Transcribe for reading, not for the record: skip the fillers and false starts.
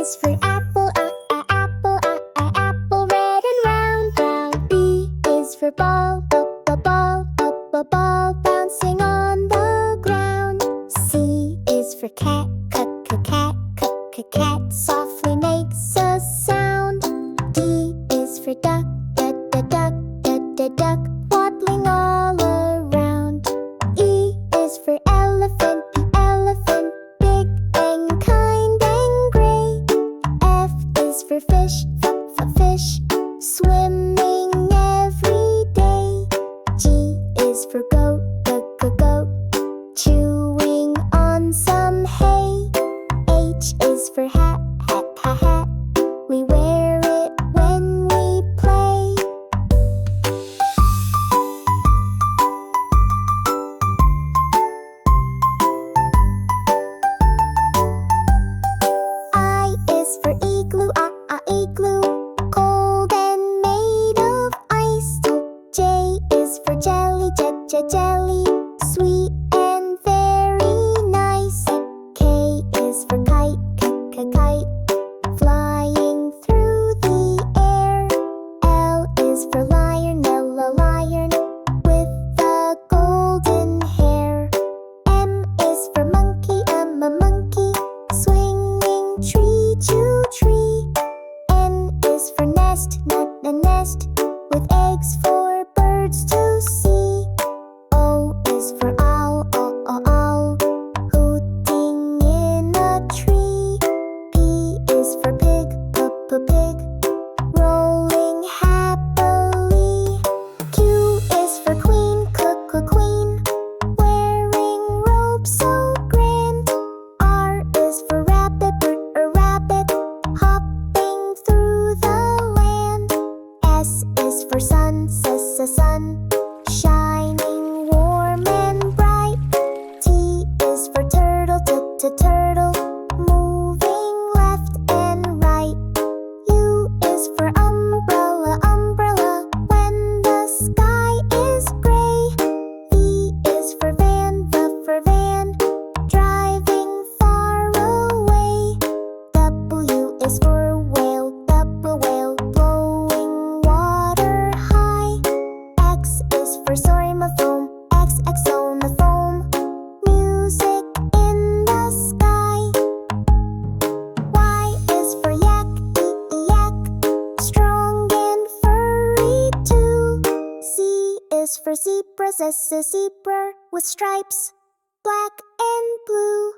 is for apple, apple, apple, red and round. B is for ball, ball, ball, bouncing on the ground. C is for cat, cat, cat, softly makes a sound. D is for duck, duck, waddling all around. E is for elephant, elephant, big and kind and gray. F is for fish, fish, swimming every day. G is for goat, goat, chewing on some hay. H is for hat, hat, we wear it when we play. I is for igloo, igloo, cold and made of ice. J is for jelly, jelly, sweet and very nice. K is for kite, kite, flying through the air. L is for lion, lion, with the golden hair. M is for monkey, monkey, swinging tree to tree. N is for nest, nest, with eggs for birds to see. O is for owl, owl, hooting in a tree. P is for pig, pig, rolling happily. Q is for queen, queen, wearing robes so grand. R is for rabbit, rabbit, hopping through the land. S is for sun, sun, shining warm and bright. T is for turtle, turtle, moving left and right. U is for umbrella, umbrella, when the sky is gray. V is for van, for van, driving far away. W is for whale, whale, blowing water high. X is for foam, X on the foam, music in the sky. Y is for yak, yak, strong and furry too. Z is for zebra, zebra, with stripes, black and blue.